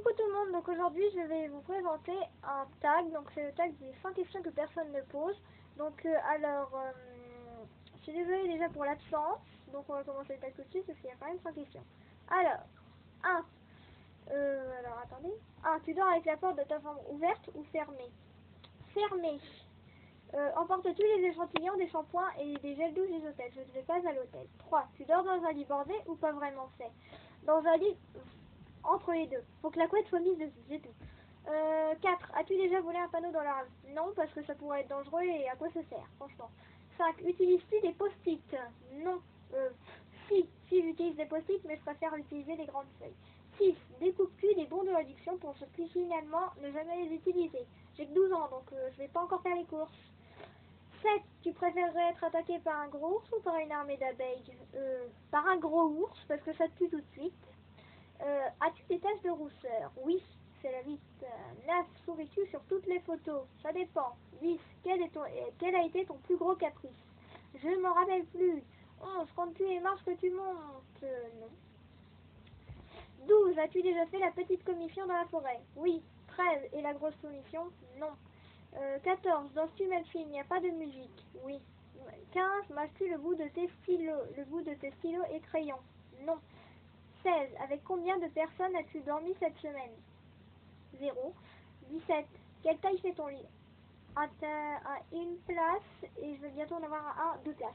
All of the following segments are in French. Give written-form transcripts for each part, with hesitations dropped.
Coucou tout le monde, donc aujourd'hui je vais vous présenter un tag, donc c'est le tag des 100 questions que personne ne pose. Donc je suis désolée déjà pour l'absence, donc on va commencer le tag tout de suite parce qu'il y a quand même 100 questions. Alors, 1, alors attendez, 1, tu dors avec la porte de ta chambre ouverte ou fermée? Fermée. Emportes-tu les échantillons des shampoings et des gels douche des hôtels? Je ne vais pas à l'hôtel. 3, tu dors dans un lit bordé ou pas vraiment fait? Dans un lit entre les deux. Faut que la couette soit mise dessus, c'est tout. 4. As-tu déjà volé un panneau dans la rue? Non, parce que ça pourrait être dangereux et à quoi ça sert, franchement. 5. Utilises-tu des post-it? Non. Si j'utilise des post-it, mais je préfère utiliser les grandes feuilles. 6. Découpes-tu des bons de réduction pour puis finalement ne jamais les utiliser? J'ai que 12 ans, donc je vais pas encore faire les courses. 7. Tu préférerais être attaqué par un gros ours ou par une armée d'abeilles? Par un gros ours, parce que ça te tue tout de suite. As-tu des taches de rousseur? Oui, c'est la liste. 9. Souris-tu sur toutes les photos? Ça dépend. 10. Quel a été ton plus gros caprice? Je ne m'en rappelle plus. 11. Comptes-tu les marches que tu montes? Non. 12. As-tu déjà fait la petite commission dans la forêt? Oui. 13. Et la grosse commission? Non. 14. Danses-tu même film? Il n'y a pas de musique? Oui. 15. Mâches-tu le bout de tes stylos et crayons? Non. 16. Avec combien de personnes as-tu dormi cette semaine? 0. 17. Quelle taille fait ton lit? Une place et je vais bientôt en avoir un 2 places.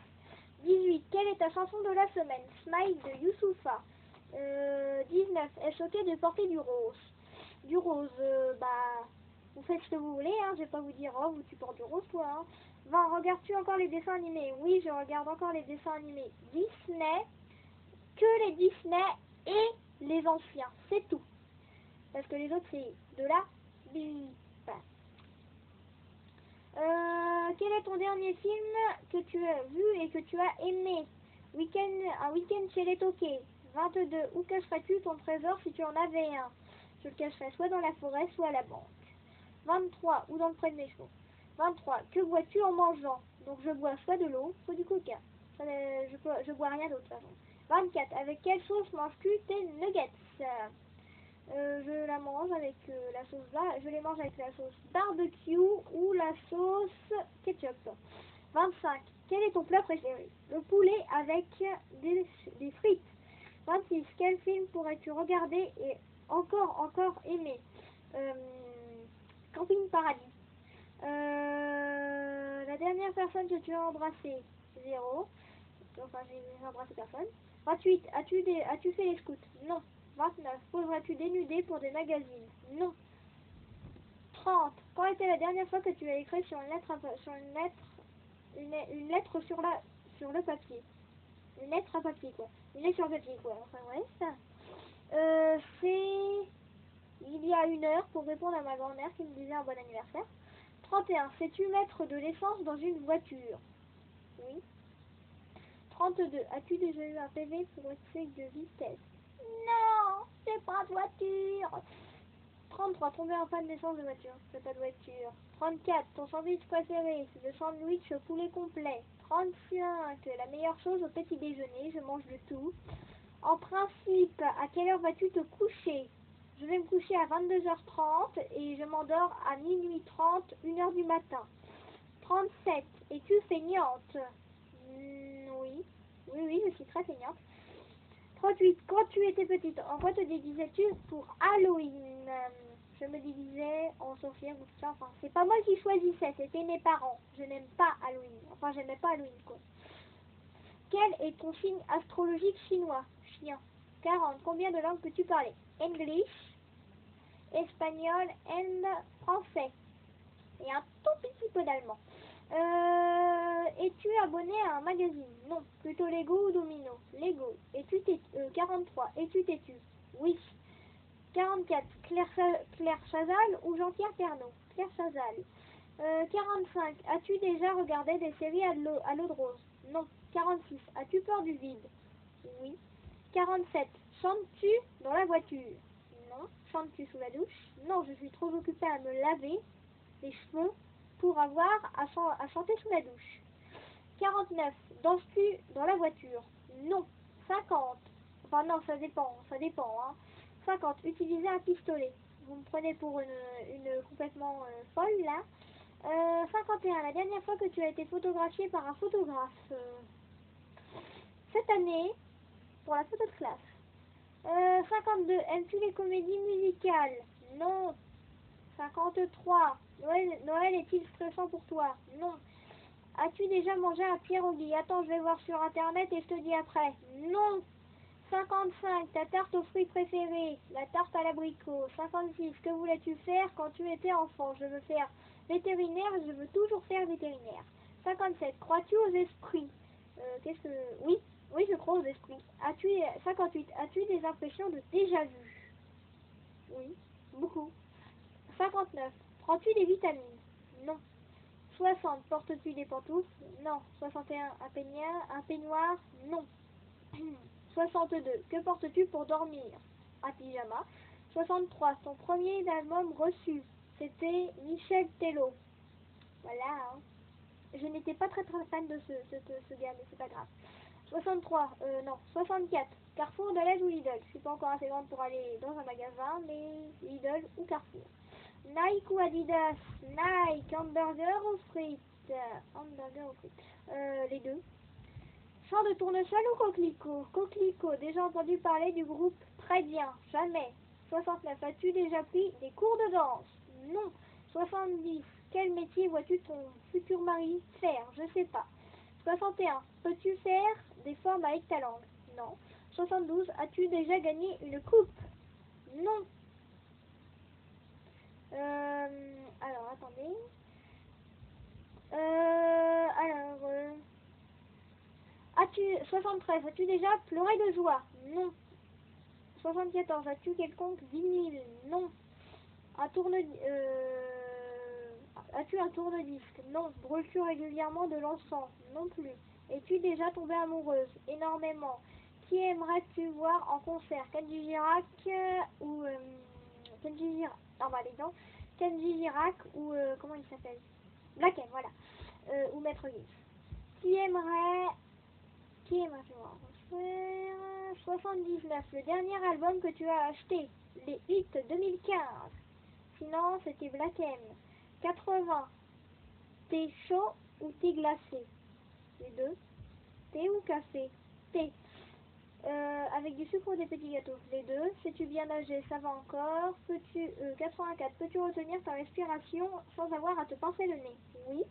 18. Quelle est ta chanson de la semaine? Smile de Youssoufa. 19. Est-ce ok de porter du rose? Du rose, vous faites ce que vous voulez, hein, je vais pas vous dire, oh, tu portes du rose, toi, hein. 20. Regardes-tu encore les dessins animés? Oui, je regarde encore les dessins animés Disney, que les Disney et les anciens, c'est tout. Parce que les autres, c'est de la bip. Quel est ton dernier film que tu as vu et que tu as aimé? Un week-end chez les Toqués. 22. Où cacherais-tu ton trésor si tu en avais un? Je le cacherais soit dans la forêt, soit à la banque. 23. Ou dans le près de mes chevaux. 23. Que bois-tu en mangeant? Donc je bois soit de l'eau, soit du coca. Je bois rien d'autre de toute façon. 24. Avec quelle sauce manges-tu tes nuggets? Je la mange avec la sauce je les mange avec la sauce barbecue ou la sauce ketchup. 25. Quel est ton plat préféré? Le poulet avec des frites. 26. Quel film pourrais-tu regarder et encore aimer? Camping Paradis. La dernière personne que tu as embrassée? 0. Enfin, j'ai embrassé personne. 28. As-tu fait les scouts? Non. 29. Poseras-tu dénudé pour des magazines? Non. 30. Quand était la dernière fois que tu as écrit sur une lettre sur le papier? Une lettre à papier, quoi. Une lettre sur le papier, quoi. Enfin, ouais, ça. C'est il y a 1 heure pour répondre à ma grand-mère qui me disait un bon anniversaire. 31. Sais-tu mettre de l'essence dans une voiture? Oui. 32. As-tu déjà eu un PV pour excès de vitesse? Non, c'est pas de voiture. 33. Tomber en panne d'essence de voiture. C'est pas de voiture. 34. Ton sandwich préféré? C'est le sandwich au poulet complet. 35. La meilleure chose au petit déjeuner. Je mange de tout. En principe, à quelle heure vas-tu te coucher? Je vais me coucher à 22h30 et je m'endors à minuit 30, 1h du matin. 37. Es-tu feignante? Oui. Oui, je suis très feignante. 38. Quand tu étais petite, en quoi te déguisais-tu pour Halloween? Je me déguisais en sorcière ou tout ça. Enfin, c'est pas moi qui choisissais, c'était mes parents. Je n'aime pas Halloween. Enfin, j'aimais pas Halloween, quoi. Quel est ton signe astrologique chinois? Chien. 40. Combien de langues peux-tu parler? English, espagnol et français. Et un tout petit peu d'allemand. Es-tu abonné à un magazine? Non. Plutôt Lego ou Domino? Lego. 43. Es-tu têtu? Oui. 44. Claire Chazal ou Jean-Pierre Pernaut? Claire Chazal. 45. As-tu déjà regardé des séries à l'eau de rose? Non. 46. As-tu peur du vide? Oui. 47. Chantes-tu dans la voiture? Non. Chantes-tu sous la douche? Non, je suis trop occupée à me laver les cheveux pour avoir à chanter sous la douche. 49. Danses-tu dans la voiture? Non. 50. Enfin non, ça dépend, hein. 50. Utiliser un pistolet. Vous me prenez pour une complètement folle là. 51. La dernière fois que tu as été photographié par un photographe. Cette année, pour la photo de classe. 52. Aimes-tu les comédies musicales? Non. 53. Noël est-il stressant pour toi? Non. As-tu déjà mangé un pierogi? Attends, je vais voir sur internet et je te dis après. Non. 55. Ta tarte aux fruits préférée? La tarte à l'abricot. 56. Que voulais-tu faire quand tu étais enfant? Je veux faire vétérinaire, je veux toujours faire vétérinaire. 57. Crois-tu aux esprits? Qu'est-ce que... Oui, oui, je crois aux esprits. 58. As-tu des impressions de déjà vu? Oui, beaucoup. 59. Prends-tu des vitamines? Non. 60. Portes-tu des pantoufles? Non. 61. Un peignoir? Non. 62. Que portes-tu pour dormir? Un pyjama. 63. Ton premier album reçu? C'était Michel Tello. Voilà. Hein. Je n'étais pas très fan de ce gars, mais c'est pas grave. 63. Non. 64. Carrefour, Deleuze ou Lidl? Je suis pas encore assez grande pour aller dans un magasin, mais Lidl ou Carrefour. Nike ou Adidas? Nike. Hamburger ou frites? Hamburger ou frites? Les deux. Chant de tournesol ou coquelicot? Coquelicot. Déjà entendu parler du groupe? Très bien. Jamais. 69. As-tu déjà pris des cours de danse? Non. 70. Quel métier vois-tu ton futur mari faire? Je sais pas. 61. Peux-tu faire des formes avec ta langue? Non. 72. As-tu déjà gagné une coupe? Non. Alors, attendez. As-tu 73. As-tu déjà pleuré de joie? Non. 74. As-tu quelconque vinyle? Non. As-tu un tourne-disque? Non. Brûles-tu régulièrement de l'encens? Non plus. Es-tu déjà tombée amoureuse? Énormément. Qui aimerais-tu voir en concert? Kenji Girac ou Kenji Girac? Ah bah les gens. Kenji Girac ou comment il s'appelle? Black M, voilà. Ou Maître Gims. Qui aimerais-tu voir en concert? 79. Le dernier album que tu as acheté? Les hits 2015. Sinon, c'était Black M. 80. Thé chaud ou thé glacé? Les deux. Thé ou café? Thé. Avec du sucre ou des petits gâteaux? Les deux. Sais-tu bien nager? Ça va encore. 84. Peux-tu retenir ta respiration sans avoir à te pincer le nez? Oui.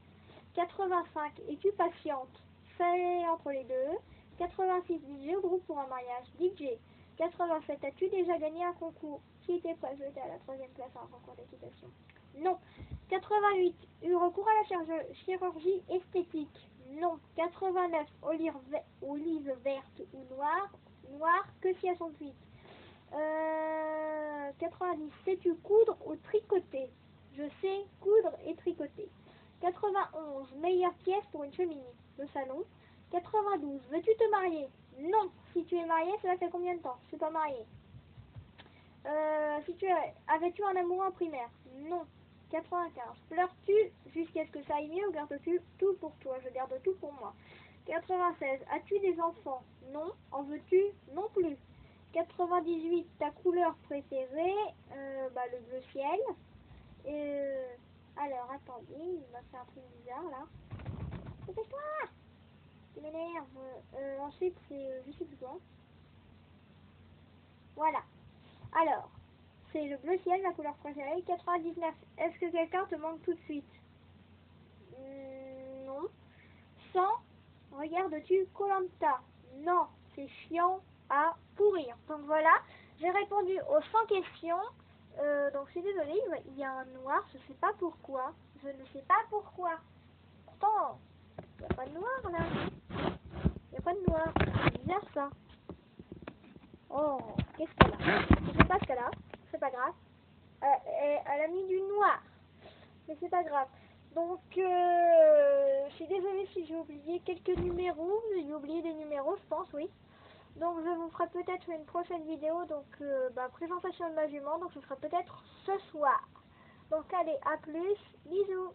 85. Es-tu patiente? C'est entre les deux. 86. DJ ou groupe pour un mariage? DJ. 87. As-tu déjà gagné un concours? Qui était prêt? J'étais à la 3e place à un concours d'équitation. Non. 88. Eu recours à la chirurgie esthétique? Non. 89. Olive verte ou noire? Noire. Que si elles sont cuites? 90. Sais-tu coudre ou tricoter? Je sais coudre et tricoter. 91. Meilleure pièce pour une cheminée? Le salon. 92. Veux-tu te marier? Non. Si tu es marié, cela fait combien de temps? Je suis pas mariée. Avais-tu un amoureux en primaire? Non. 95. Pleures-tu jusqu'à ce que ça aille mieux ou gardes-tu tout pour toi? Je garde tout pour moi. 96. As-tu des enfants? Non. En veux-tu? Non plus. 98. Ta couleur préférée? Le bleu ciel. Alors, attendez, il m'a fait un truc bizarre là. Dépêche-toi! Tu m'énerve. Ensuite, c'est je sais plus quoi. Voilà. Alors, c'est le bleu ciel, ma couleur préférée. 99. Est-ce que quelqu'un te manque tout de suite? Non. 100. Regardes-tu Koh-Lanta? Non. C'est chiant à pourrir. Donc voilà, j'ai répondu aux 100 questions. Donc je suis désolée, il y a un noir, je ne sais pas pourquoi. Je ne sais pas pourquoi. Pourtant, il n'y a pas de noir là. Il n'y a pas de noir. C'est bizarre ça. Oh, qu'est-ce qu'elle a? Je sais pas ce qu'elle a. C'est pas grave. Elle a mis du noir. Mais c'est pas grave. Donc, je suis désolée si j'ai oublié quelques numéros. J'ai oublié des numéros, je pense, oui. Donc, je vous ferai peut-être une prochaine vidéo. Donc, présentation de ma jument. Donc, ce sera peut-être ce soir. Donc, allez, à plus. Bisous.